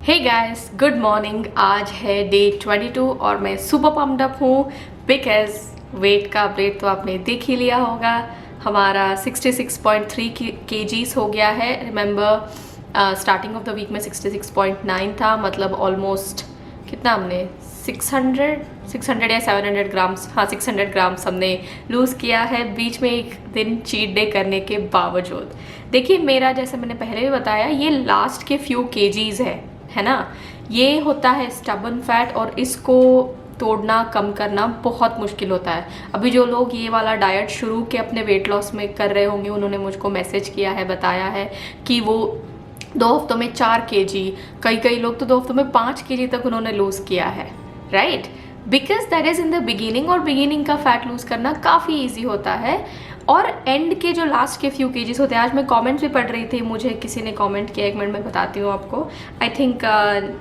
हे guys, good morning. आज है day 22 और मैं सुपर पम्प्ड अप हूँ बिकॉज वेट का अपडेट तो आपने देख ही लिया होगा। हमारा 66.3 kgs हो गया है। Remember starting of the week में 66.9 था, मतलब ऑलमोस्ट कितना हमने 600 या 700 ग्राम्स, हाँ 600 ग्राम्स हमने लूज़ किया है बीच में एक दिन चीट डे करने के बावजूद। देखिए, मेरा जैसे मैंने पहले भी बताया, ये लास्ट के फ्यू केजीज है ना। ये होता है स्टबन फैट और इसको तोड़ना, कम करना बहुत मुश्किल होता है। अभी जो लोग ये वाला डाइट शुरू के अपने वेट लॉस में कर रहे होंगे, उन्होंने मुझको मैसेज किया है, बताया है कि वो 2 हफ्तों में 4 kg, कई लोग तो 2 हफ्तों में 5 kg तक उन्होंने लूज़ किया है, right. Because that is in the beginning, और बिगिनिंग का फैट लूज़ करना काफ़ी ईजी होता है। और एंड के जो लास्ट के फ्यू केजीज होते हैं, आज मैं कमेंट्स भी पढ़ रही थी, मुझे किसी ने कमेंट किया, एक मिनट में बताती हूँ आपको। आई थिंक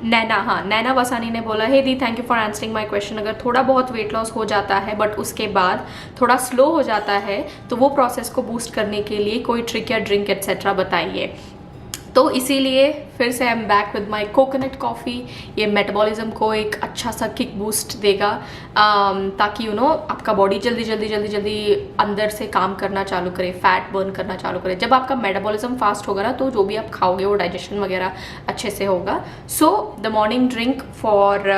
नैना वसानी ने बोला, हे दी thank you for answering my question. अगर थोड़ा बहुत वेट लॉस हो जाता है बट उसके बाद थोड़ा स्लो हो जाता है, तो वो प्रोसेस को बूस्ट करने के लिए कोई ट्रिक या ड्रिंक एट्सेट्रा बताइए। तो इसीलिए फिर से I am back with my coconut coffee. ये मेटाबॉलिज्म को एक अच्छा सा किक बूस्ट देगा, ताकि आपका बॉडी जल्दी अंदर से काम करना चालू करे, फैट बर्न करना चालू करे। जब आपका मेटाबॉलिज्म फास्ट होगा ना, तो जो भी आप खाओगे वो डाइजेशन वगैरह अच्छे से होगा। So the morning drink for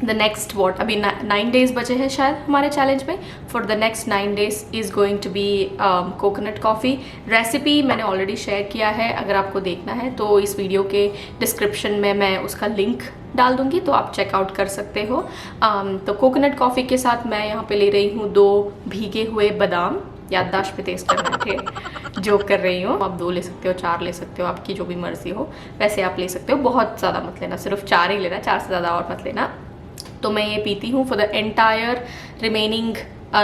the next what, अभी 9 days बचे हैं शायद हमारे चैलेंज में। For the next 9 days is going to be coconut coffee. Recipe मैंने ऑलरेडी शेयर किया है, अगर आपको देखना है तो इस वीडियो के डिस्क्रिप्शन में मैं उसका लिंक डाल दूंगी, तो आप चेकआउट कर सकते हो। तो कोकोनट कॉफ़ी के साथ मैं यहाँ पे ले रही हूँ 2 भीगे हुए बादाम। याददाश्त पे तेज करने थे, जो कर रही हूँ। आप 2 ले सकते हो, 4 ले सकते हो, आपकी जो भी मर्जी हो वैसे आप ले सकते हो। बहुत ज़्यादा मत लेना, सिर्फ 4 ही लेना, 4 से ज़्यादा और मत लेना। तो मैं ये पीती हूँ for the entire remaining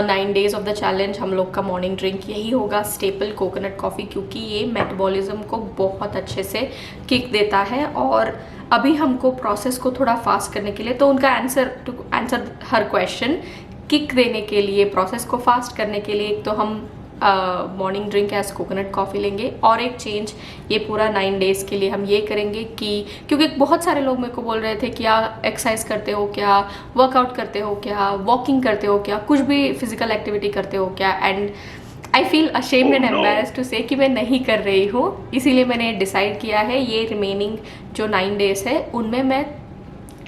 9 days of the challenge. हम लोग का मॉर्निंग ड्रिंक यही होगा, स्टेपल कोकोनट कॉफ़ी, क्योंकि ये मेटाबॉलिज्म को बहुत अच्छे से किक देता है। और अभी हमको प्रोसेस को थोड़ा फास्ट करने के लिए, तो उनका आंसर हर क्वेश्चन, किक देने के लिए, प्रोसेस को फास्ट करने के लिए, एक तो हम morning drink as coconut coffee लेंगे, और एक चेंज ये पूरा 9 days के लिए हम ये करेंगे कि, क्योंकि बहुत सारे लोग मेरे को बोल रहे थे क्या एक्सरसाइज करते हो, क्या वर्कआउट करते हो, क्या वॉकिंग करते हो, क्या कुछ भी फिजिकल एक्टिविटी करते हो क्या, and I feel ashamed and embarrassed to say कि मैं नहीं कर रही हूँ। इसीलिए मैंने डिसाइड किया है ये रिमेनिंग जो 9 days है उनमें मैं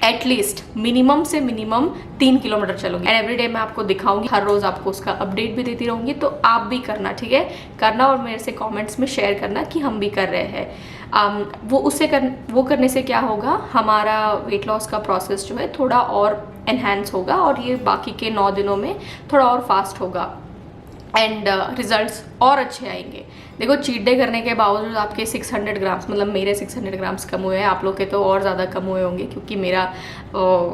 एटलीस्ट मिनिमम से मिनिमम 3 किलोमीटर चलूंगी। एंड एवरी डे मैं आपको दिखाऊंगी, हर रोज आपको उसका अपडेट भी देती रहूंगी। तो आप भी करना, ठीक है, करना, और मेरे से कमेंट्स में शेयर करना कि हम भी कर रहे हैं। वो करने से क्या होगा, हमारा वेट लॉस का प्रोसेस जो है थोड़ा और एनहांस होगा, और ये बाकी के 9 दिनों में थोड़ा और फास्ट होगा, एंड रिजल्ट्स और अच्छे आएंगे। देखो, चीट डे करने के बावजूद आपके 600 ग्राम्स, मतलब मेरे 600 ग्राम्स कम हुए हैं, आप लोग के तो और ज़्यादा कम हुए होंगे, क्योंकि मेरा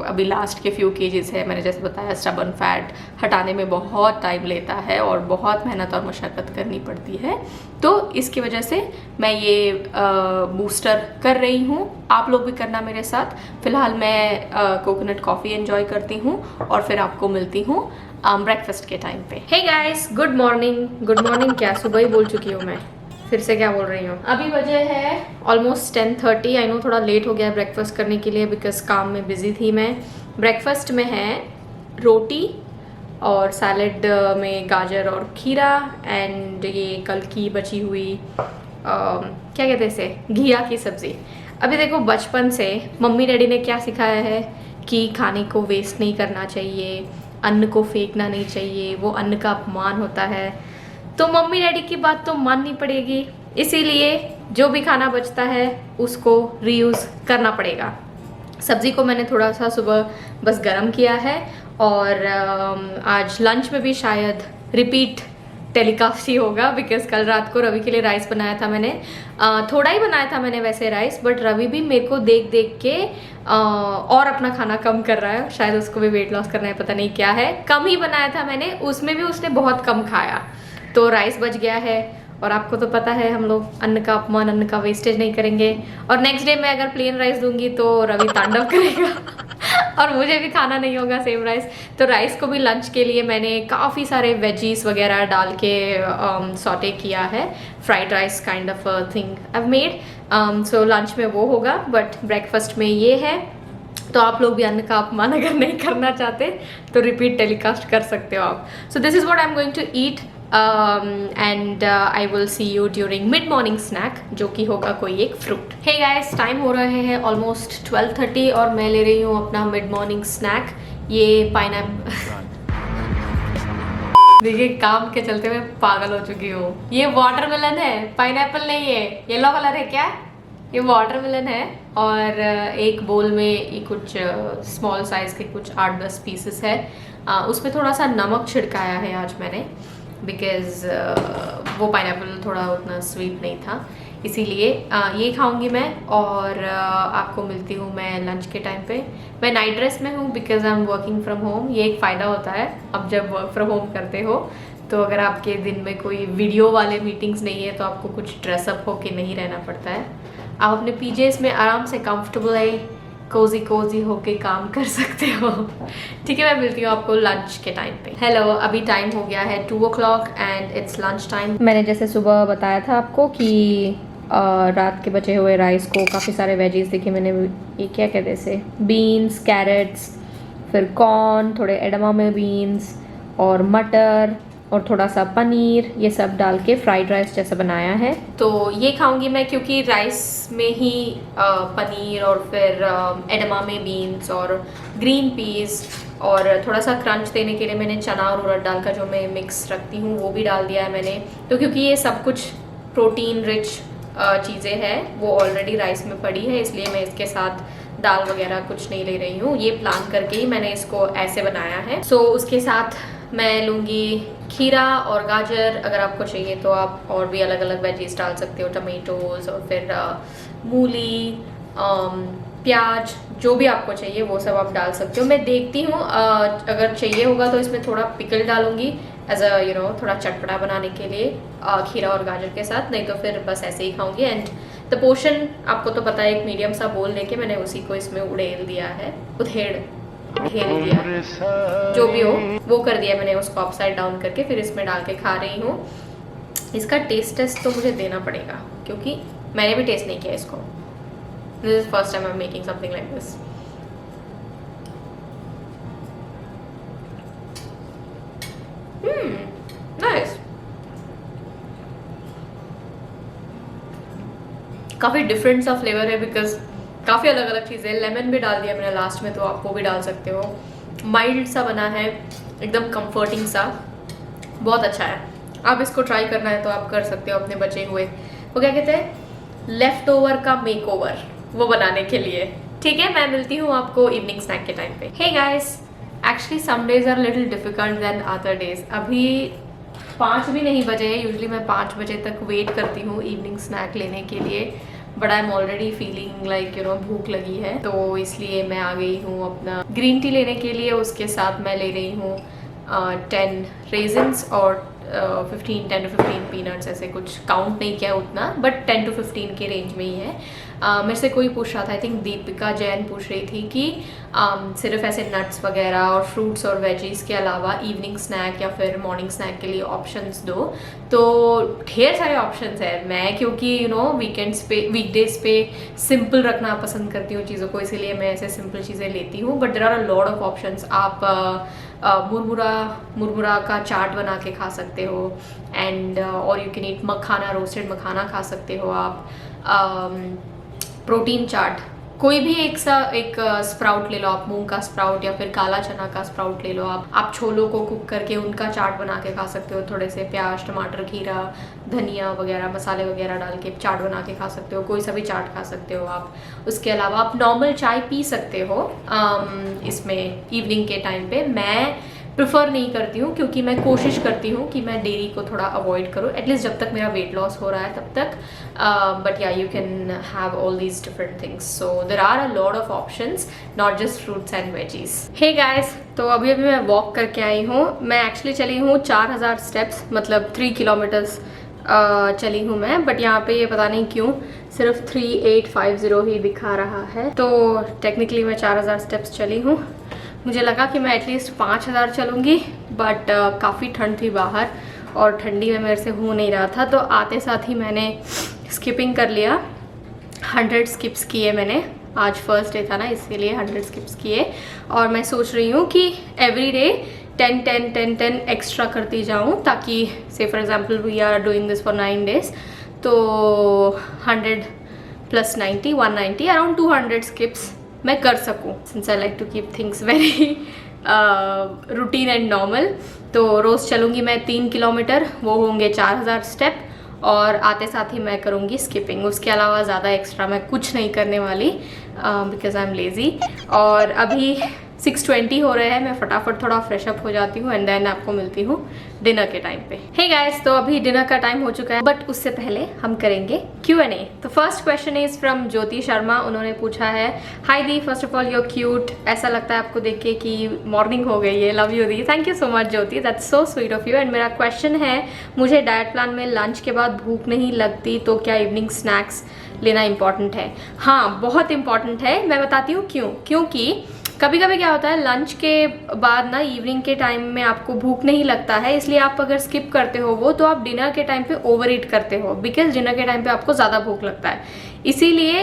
अभी लास्ट के फ्यू केजेस है। मैंने जैसे बताया, स्टबन फैट हटाने में बहुत टाइम लेता है और बहुत मेहनत और मशक्क़त करनी पड़ती है। तो इसकी वजह से मैं ये बूस्टर कर रही हूँ। आप लोग भी करना मेरे साथ। फ़िलहाल मैं कोकोनट कॉफ़ी एंजॉय करती हूँ, और फिर आपको मिलती हूँ ब्रेकफास्ट के टाइम पे। Hey guys, good morning. Good morning क्या, सुबह ही बोल चुकी हूँ मैं, फिर से क्या बोल रही हूँ। अभी बजे है ऑलमोस्ट 10:30। आई नो थोड़ा लेट हो गया ब्रेकफास्ट करने के लिए, बिकॉज काम में बिजी थी मैं। ब्रेकफास्ट में है रोटी और सैलड में गाजर और खीरा, एंड ये कल की बची हुई क्या कहते हैं इसे, घिया की सब्ज़ी। अभी देखो, बचपन से मम्मी डैडी ने क्या सिखाया है कि खाने को वेस्ट नहीं करना चाहिए, अन्न को फेंकना नहीं चाहिए, वो अन्न का अपमान होता है। तो मम्मी डैडी की बात तो माननी पड़ेगी, इसीलिए जो भी खाना बचता है उसको रीयूज़ करना पड़ेगा। सब्ज़ी को मैंने थोड़ा सा सुबह बस गरम किया है, और आज लंच में भी शायद रिपीट टेलीकास्ट ही होगा, बिकॉज कल रात को रवि के लिए राइस बनाया था मैंने। थोड़ा ही बनाया था मैंने वैसे राइस, बट रवि भी मेरे को देख देख के और अपना खाना कम कर रहा है। शायद उसको भी वेट लॉस करना है, पता नहीं क्या है। कम ही बनाया था मैंने, उसमें भी उसने बहुत कम खाया, तो राइस बच गया है। और आपको तो पता है, हम लोग अन्न का अपमान, अन्न का वेस्टेज नहीं करेंगे। और नेक्स्ट डे मैं अगर प्लेन राइस दूंगी तो रवि तांडव करेगा। और मुझे भी खाना नहीं होगा सेम राइस। तो राइस को भी लंच के लिए मैंने काफ़ी सारे वेजीज वगैरह डाल के सॉटे किया है। Fried rice kind of thing I made. So lunch में वो होगा, बट ब्रेकफास्ट में ये है। तो आप लोग भी अन्न का अपमान अगर नहीं करना चाहते तो रिपीट टेलीकास्ट कर सकते हो आप। So this is what I am going to eat and I will see you during mid morning snack, जो कि होगा कोई एक फ्रूट। हे गाइस, टाइम हो रहे हैं ऑलमोस्ट 12:30 और मैं ले रही हूँ अपना मिड मॉर्निंग स्नैक। ये पाइनएप्पल देखिए, काम के चलते मैं पागल हो चुकी हूँ। ये वाटरमेलन है, पाइनएप्पल नहीं है। येलो कलर है क्या? ये वाटरमेलन है। और एक बोल में ये कुछ स्मॉल साइज के कुछ 8-10 पीसेस है। उसमें थोड़ा सा नमक छिड़काया है आज मैंने, बिकॉज वो पाइनएप्पल थोड़ा उतना स्वीट नहीं था, इसीलिए ये खाऊंगी मैं। और आपको मिलती हूँ मैं लंच के टाइम पे। मैं नाइट ड्रेस में हूँ because I am working from home. ये एक फ़ायदा होता है अब जब वर्क फ्रॉम होम करते हो, तो अगर आपके दिन में कोई वीडियो वाले मीटिंग्स नहीं है तो आपको कुछ ड्रेसअप होके नहीं रहना पड़ता है। आप अपने पीजेस में आराम से कंफर्टेबल है कोजी होके काम कर सकते हो। ठीक है, मैं मिलती हूँ आपको लंच के टाइम पे। हेलो, अभी टाइम हो गया है 2 o'clock and it's lunch time. मैंने जैसे सुबह बताया था आपको कि रात के बचे हुए राइस को काफ़ी सारे वेजीज देखिए मैंने, ये क्या कहते हैं इसे, बीन्स, कैरेट्स, फिर कॉर्न, थोड़े एडमामे बीन्स और मटर और थोड़ा सा पनीर, ये सब डाल के फ्राइड राइस जैसा बनाया है। तो ये खाऊंगी मैं क्योंकि राइस में ही पनीर और फिर एडमामे बीन्स और ग्रीन पीस और थोड़ा सा क्रंच देने के लिए मैंने चना और उड़द दाल का जो मैं मिक्स रखती हूँ वो भी डाल दिया है मैंने। तो क्योंकि ये सब कुछ प्रोटीन रिच चीज़ें हैं, वो ऑलरेडी राइस में पड़ी है, इसलिए मैं इसके साथ दाल वगैरह कुछ नहीं ले रही हूँ। ये प्लान करके ही मैंने इसको ऐसे बनाया है। सो उसके साथ मैं लूँगी खीरा और गाजर। अगर आपको चाहिए तो आप और भी अलग अलग वेजीज डाल सकते हो, टमेटोज़ और फिर मूली, प्याज, जो भी आपको चाहिए वो सब आप डाल सकते हो। मैं देखती हूँ अगर चाहिए होगा तो इसमें थोड़ा पिकल डालूंगी एज अ थोड़ा चटपटा बनाने के लिए खीरा और गाजर के साथ, नहीं तो फिर बस ऐसे ही खाऊंगी। एंड द पोर्शन आपको तो पता है, एक मीडियम सा बोल लेके मैंने उसी को इसमें उड़ेल दिया है, घेर दिया, जो भी हो वो कर दिया मैंने उसको अपसाइड डाउन करके, फिर इसमें डाल के खा रही हूँ। इसका टेस्ट तो मुझे देना पड़ेगा क्योंकि मैंने भी टेस्ट नहीं किया इसको। This is first time I am making something like this. Nice, काफ़ी डिफरेंट सा फ्लेवर है बिकॉज काफ़ी अलग अलग चीज़ें। लेमन भी डाल दिया मैंने लास्ट में, तो आप वो भी डाल सकते हो। माइल्ड सा बना है, एकदम कंफर्टिंग सा, बहुत अच्छा है। आप इसको ट्राई करना है तो आप कर सकते हो अपने बचे हुए, वो क्या कहते हैं, लेफ्ट ओवर का मेक ओवर, वो बनाने के लिए। ठीक है, मैं मिलती हूँ आपको इवनिंग स्नैक के टाइम पे। Hey guys, actually some days are little difficult than other days. अभी 5 भी नहीं बजे हैं, यूजली मैं 5 बजे तक वेट करती हूँ इवनिंग स्नैक लेने के लिए, but I am already feeling like भूख लगी है, तो इसलिए मैं आ गई हूँ अपना ग्रीन टी लेने के लिए। उसके साथ मैं ले रही हूँ 10 रेजिन्स और 10 to 15 पीनट्स, ऐसे कुछ काउंट नहीं किया उतना, बट 10 to 15 के रेंज में ही है। मेरे से कोई पूछ रहा था, आई थिंक दीपिका जैन पूछ रही थी कि सिर्फ ऐसे नट्स वगैरह और फ्रूट्स और वेजीज के अलावा इवनिंग स्नैक या फिर मॉर्निंग स्नैक के लिए ऑप्शंस दो। तो ढेर सारे ऑप्शंस है। मैं क्योंकि वीकेंड्स पे, वीकडेज पे सिंपल रखना पसंद करती हूँ चीज़ों को, इसीलिए मैं ऐसे सिंपल चीज़ें लेती हूँ। But there are a lot of options. आप मुरमुरा का चाट बना के खा सकते हो, एंड और you can eat makhana, roasted makhana खा सकते हो आप। प्रोटीन चाट, कोई भी एक स्प्राउट ले लो आप, मूंग का स्प्राउट या फिर काला चना का स्प्राउट ले लो आप छोलों को कुक करके उनका चाट बना के खा सकते हो। थोड़े से प्याज, टमाटर, खीरा, धनिया वगैरह, मसाले वगैरह डाल के चाट बना के खा सकते हो। कोई सा भी चाट खा सकते हो आप। उसके अलावा आप नॉर्मल चाय पी सकते हो इसमें इवनिंग के टाइम पे। मैं प्रेफर नहीं करती हूँ क्योंकि मैं कोशिश करती हूँ कि मैं डेयरी को थोड़ा अवॉइड करूँ, एटलीस्ट जब तक मेरा वेट लॉस हो रहा है तब तक। बट या you can have all these different things, so there are a lot of options, not just fruits and veggies. Hey guys, तो अभी मैं वॉक करके आई हूँ। मैं एक्चुअली चली हूँ 4000 स्टेप्स, मतलब 3 किलोमीटर्स चली हूँ मैं। बट यहाँ पे ये पता नहीं क्यों सिर्फ 3850 ही दिखा रहा है। तो टेक्निकली मैं 4000 स्टेप्स चली हूँ। मुझे लगा कि मैं एटलीस्ट 5000 चलूँगी, बट काफ़ी ठंड थी बाहर और ठंडी में मेरे से हो नहीं रहा था। तो आते साथ ही मैंने स्किपिंग कर लिया। 100 स्किप्स किए मैंने। आज फर्स्ट डे था ना, इसीलिए 100 स्किप्स किए। और मैं सोच रही हूँ कि एवरी डे 10 एक्स्ट्रा करती जाऊँ, ताकि से for example we are doing this for 9 days, तो 100 + 90 190 अराउंड 200 स्किप्स मैं कर सकूँ, since I like to keep things very routine and normal. तो रोज़ चलूँगी मैं 3 किलोमीटर, वो होंगे 4000 स्टेप, और आते साथ ही मैं करूँगी स्किपिंग। उसके अलावा ज़्यादा एक्स्ट्रा मैं कुछ नहीं करने वाली, बिकॉज आई एम लेज़ी। और अभी 6:20 हो रहे हैं। मैं फटाफट थोड़ा फ्रेश अप हो जाती हूँ एंड देन आपको मिलती हूँ डिनर के टाइम पे। हे गाइस, तो अभी डिनर का टाइम हो चुका है, बट उससे पहले हम करेंगे Q&A। तो first question is from Jyoti Sharma. उन्होंने पूछा है, हाय दी, first of all you cute. ऐसा लगता है आपको देख के कि मॉर्निंग हो गई है। Love you the. Thank you so much Jyoti, that's so sweet of you. And मेरा क्वेश्चन है, मुझे डाइट प्लान में लंच के बाद भूख नहीं लगती, तो क्या इवनिंग स्नैक्स लेना इंपॉर्टेंट है? हाँ, बहुत इंपॉर्टेंट है। मैं बताती हूँ क्यों। क्योंकि कभी कभी क्या होता है, लंच के बाद ना इवनिंग के टाइम में आपको भूख नहीं लगता है, इसलिए आप अगर स्किप करते हो वो, तो आप डिनर के टाइम पे ओवर ईट करते हो, बिकॉज डिनर के टाइम पे आपको ज़्यादा भूख लगता है। इसीलिए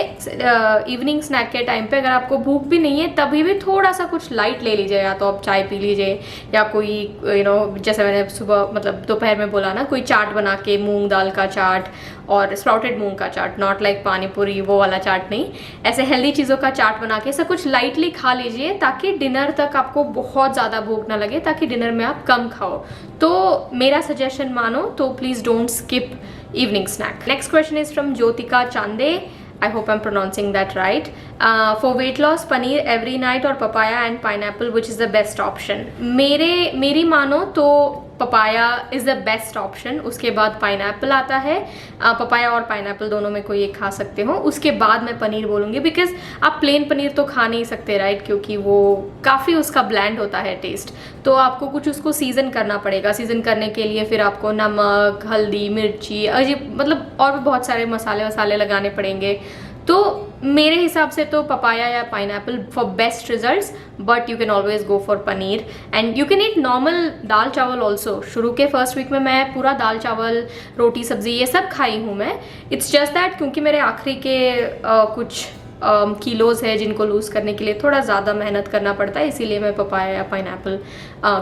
इवनिंग स्नैक के टाइम पे अगर आपको भूख भी नहीं है, तभी भी थोड़ा सा कुछ लाइट ले लीजिए, या तो आप चाय पी लीजिए, या कोई जैसे मैंने सुबह मतलब दोपहर में बोला ना, कोई चाट बना के, मूंग दाल का चाट और स्प्राउटेड मूंग का चाट, नॉट लाइक पानी पूरी वो वाला चाट नहीं, ऐसे हेल्दी चीज़ों का चाट बना के ऐसा कुछ लाइटली खा लीजिए, ताकि डिनर तक आपको बहुत ज़्यादा भूख ना लगे, ताकि डिनर में आप कम खाओ। तो मेरा सजेशन मानो तो please don't skip evening snack. Next question is from Jyotika Chande. I hope I'm pronouncing that right. For weight loss, paneer every night or papaya and pineapple, which is the best option? मेरी मानो तो papaya is the best option, उसके बाद pineapple आता है। Papaya और pineapple दोनों में कोई एक खा सकते हो, उसके बाद मैं पनीर बोलूँगी, बिकॉज आप प्लेन पनीर तो खा नहीं सकते राइट, क्योंकि वो काफ़ी उसका ब्लैंड होता है टेस्ट, तो आपको कुछ उसको सीज़न करना पड़ेगा। सीज़न करने के लिए फिर आपको नमक, हल्दी, मिर्ची, अजीब मतलब और भी बहुत सारे मसाले वसाले लगाने पड़ेंगे। तो मेरे हिसाब से तो पपाया या pineapple for best results, but you can always go for paneer and you can eat normal dal chawal also. शुरू के फर्स्ट वीक में मैं पूरा दाल चावल, रोटी, सब्जी ये सब खाई हूँ मैं। इट्स जस्ट दैट क्योंकि मेरे आखिरी के कुछ किलोज है जिनको लूज़ करने के लिए थोड़ा ज़्यादा मेहनत करना पड़ता है, इसीलिए मैं पपाया या पाइनएप्पल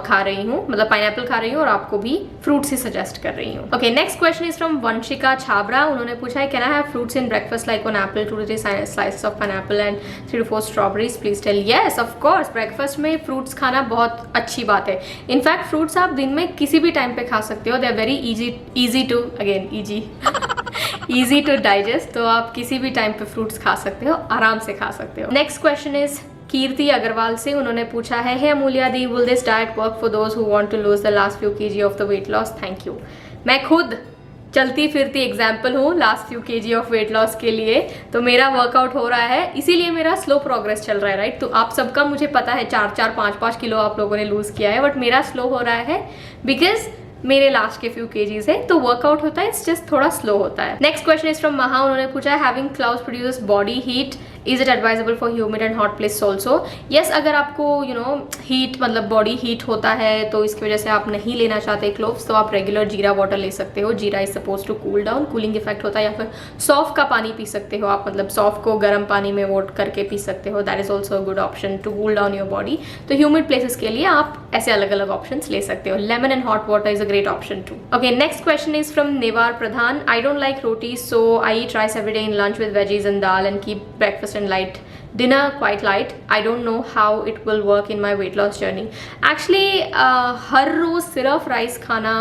खा रही हूँ, मतलब पाइनएप्पल खा रही हूँ, और आपको भी फ्रूट्स ही सजेस्ट कर रही हूँ। Okay, next question is from Vanshika Chhabra. उन्होंने पूछा है, can I have fruits in breakfast like 1 Apple, 2 to 3 slices of pineapple and 3 to 4 strawberries, please tell. Yes of course, breakfast में फ्रूट्स खाना बहुत अच्छी बात है। इनफैक्ट फ्रूट्स आप दिन में किसी भी टाइम पे खा सकते हो, they are very easy to easy to digest, तो आप किसी भी टाइम पे फ्रूट्स खा सकते हो, आराम से खा सकते हो। Next question is Kirti Agarwal से। उन्होंने पूछा है, हे अमूल्या दी, will this diet work for those who want to lose the last few kg of the weight loss? Thank you. मैं खुद चलती फिरती एग्जाम्पल हूँ last few kg of weight loss के लिए, तो मेरा वर्कआउट हो रहा है, इसीलिए मेरा स्लो प्रोग्रेस चल रहा है राइट। तो आप सबका मुझे पता है 4-4, 5-5 किलो आप लोगों ने लूज किया है, बट मेरा स्लो हो रहा है बिकॉज मेरे लास्ट के फ्यू केजीज है, तो वर्कआउट होता है, इट्स जस्ट थोड़ा स्लो होता है। नेक्स्ट क्वेश्चन इज फ्रॉम महा। उन्होंने पूछा है, having clouds produce body heat, is it advisable for humid and hot place also? Yes, अगर आपको हीट मतलब बॉडी हीट होता है, तो इसकी वजह से आप नहीं लेना चाहते क्लोव्स, तो आप रेगुलर जीरा वाटर ले सकते हो। Jeera is suppose to cool down, cooling effect होता है। या फिर सौंफ का पानी पी सकते हो आप, मतलब सौंफ को गर्म पानी में वोट करके पी सकते हो, that is also a good option to cool down your body. तो ह्यूमिड प्लेसेस के लिए आप ऐसे अलग अलग ऑप्शन ले सकते हो। Lemon and hot water is a great option too. Okay, next question is from Nevar Pradhan. I don't like roti, so I eat rice every day in lunch with veggies and dal and keep breakfast and light. Dinner quite light. I don't know how it will work in my weight loss journey. Actually, हर रोज सिर्फ rice खाना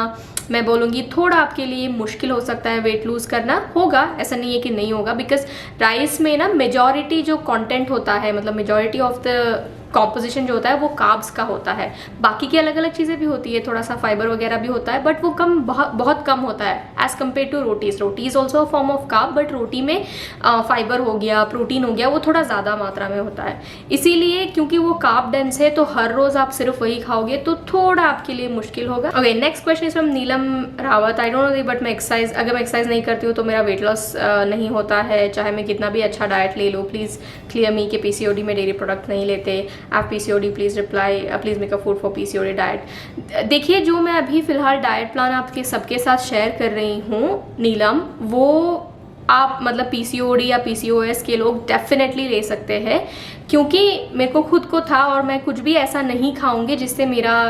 मैं बोलूँगी थोड़ा आपके लिए मुश्किल हो सकता है। वेट लूज करना होगा, ऐसा नहीं है कि नहीं होगा, बिकॉज राइस में ना मेजॉरिटी जो कंटेंट होता है, मतलब मेजॉरिटी ऑफ द कॉम्पोजिशन जो होता है वो कार्ब्स का होता है। बाकी की अलग अलग चीज़ें भी होती है, थोड़ा सा फाइबर वगैरह भी होता है, बट वो बहुत कम होता है as compare to rotis. Roti is also a form of carb, but रोटी में फाइबर हो गया, प्रोटीन हो गया, वो थोड़ा ज़्यादा मात्रा में होता है। इसीलिए क्योंकि वो कार्ब डेंस है तो हर रोज़ आप सिर्फ वही खाओगे तो थोड़ा आपके लिए मुश्किल होगा। Okay, next question is from Neelam Rawat. I don't know but मैं अगर मैं एक्सरसाइज नहीं करती हूँ तो मेरा वेट लॉस नहीं होता है, चाहे मैं कितना भी अच्छा डाइट ले लूँ। प्लीज़ क्लियर मी कि पीसीओडी में डेयरी प्रोडक्ट नहीं लेते आप। PCOD please reply, please make a food for PCOD diet. देखिए, जो मैं अभी फिलहाल डाइट प्लान आपके सबके साथ शेयर कर रही हूँ नीलम, वो आप मतलब पीसीओडी या पीसीओएस के लोग डेफिनेटली ले सकते हैं, क्योंकि मेरे को खुद को था और मैं कुछ भी ऐसा नहीं खाऊंगी जिससे मेरा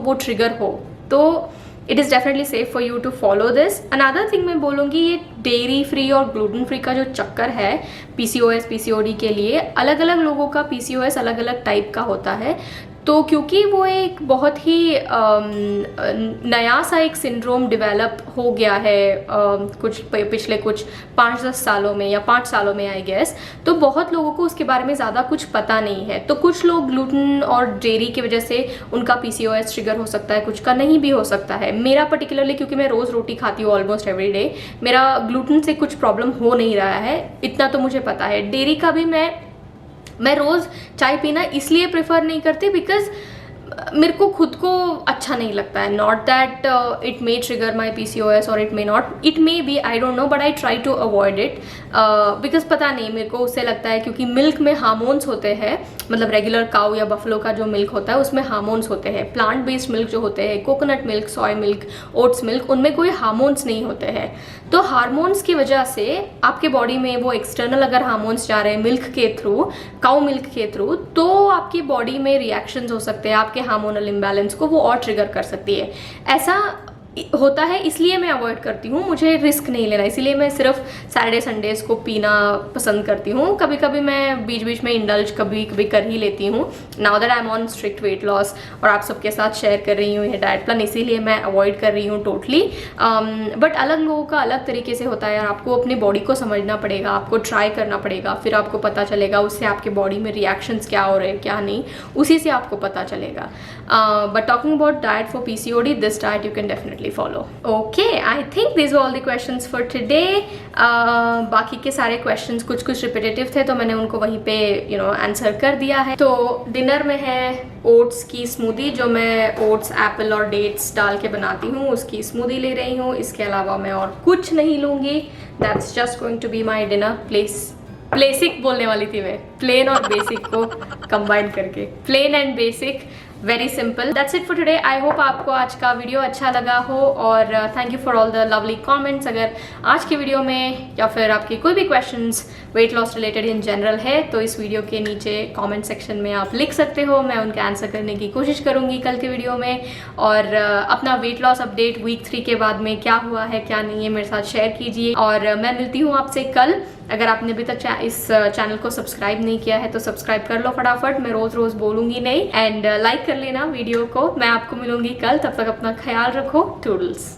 वो ट्रिगर हो। तो it is definitely safe for you to follow this. Another thing मैं बोलूँगी, ये डेयरी फ्री और ग्लूटेन फ्री का जो चक्कर है पीसीओएस पीसीओडी के लिए, अलग अलग लोगों का पीसीओएस अलग अलग टाइप का होता है। तो क्योंकि वो एक बहुत ही नया सा एक सिंड्रोम डेवलप हो गया है पिछले कुछ 5-10 सालों में या 5 सालों में आई गेस, तो बहुत लोगों को उसके बारे में ज़्यादा कुछ पता नहीं है। तो कुछ लोग ग्लूटेन और डेयरी की वजह से उनका पीसीओएस ट्रिगर हो सकता है, कुछ का नहीं भी हो सकता है। मेरा पर्टिकुलरली, क्योंकि मैं रोज़ रोटी खाती हूँ ऑलमोस्ट एवरी डे, मेरा ग्लूटेन से कुछ प्रॉब्लम हो नहीं रहा है, इतना तो मुझे पता है। डेयरी का भी मैं रोज़ चाय पीना इसलिए प्रेफर नहीं करती बिकॉज मेरे को खुद को अच्छा नहीं लगता है। Not that it may trigger my PCOS और it may not, it may be, I don't know, but I try to avoid it because पता नहीं, मेरे को उससे लगता है क्योंकि मिल्क में हार्मोन्स होते हैं, मतलब रेगुलर काऊ या बफलो का जो मिल्क होता है उसमें हार्मोन्स होते हैं। प्लांट बेस्ड मिल्क जो होते हैं, कोकोनट मिल्क, सोय मिल्क, ओट्स मिल्क, उनमें कोई हार्मोन्स नहीं होते हैं। तो हार्मोन्स की वजह से आपके बॉडी में वो एक्सटर्नल अगर हार्मोन्स जा रहे हैं मिल्क के थ्रू, काऊ मिल्क के थ्रू, तो आपकी बॉडी में रिएक्शंस हो सकते हैं, आपके हार्मोनल इम्बैलेंस को वो और ट्रिगर कर सकती है। ऐसा होता है, इसलिए मैं अवॉइड करती हूँ, मुझे रिस्क नहीं लेना, इसीलिए मैं सिर्फ सैटरडे संडेज को पीना पसंद करती हूँ। कभी कभी मैं बीच बीच में इंडल्ज कभी कभी कर ही लेती हूँ। Now that I am on strict weight loss और आप सबके साथ शेयर कर रही हूँ ये डाइट प्लान, इसीलिए मैं अवॉइड कर रही हूँ टोटली। बट अलग लोगों का अलग तरीके से होता है यार, आपको अपनी बॉडी को समझना पड़ेगा, आपको ट्राई करना पड़ेगा, फिर आपको पता चलेगा उससे आपके बॉडी में रिएक्शंस क्या हो रहे हैं क्या नहीं, उसी से आपको पता चलेगा। But talking about diet for PCOD, this diet you can definitely follow. Okay, I think these were all the questions for today. बाकी के सारे questions कुछ रिपीटेटिव थे तो मैंने उनको वहीं पे आंसर कर दिया है। तो डिनर में है ओट्स की स्मूदी, जो मैं ओट्स, एप्पल और डेट्स डाल के बनाती हूँ, उसकी स्मूदी ले रही हूँ। इसके अलावा मैं और कुछ नहीं लूँगी। That's just going to be my dinner. प्लेसिक बोलने वाली थी मैं, प्लेन और बेसिक को कंबाइन करके, plain and basic, very simple. That's it for today. I hope आपको आज का वीडियो अच्छा लगा हो और thank you for all the lovely comments. अगर आज की वीडियो में या फिर आपके कोई भी questions weight loss related in general है तो इस वीडियो के नीचे कमेंट सेक्शन में आप लिख सकते हो, मैं उनका आंसर करने की कोशिश करूँगी कल के वीडियो में। और अपना वेट लॉस अपडेट वीक 3 के बाद में क्या हुआ है क्या नहीं है मेरे साथ शेयर कीजिए। और मैं मिलती हूँ आपसे कल। अगर आपने अभी तक इस चैनल को सब्सक्राइब नहीं किया है तो सब्सक्राइब कर लो फटाफट, मैं रोज़ बोलूँगी नहीं। एंड लाइक कर लेना वीडियो को। मैं आपको मिलूंगी कल, तब तक अपना ख्याल रखो। टूडल्स।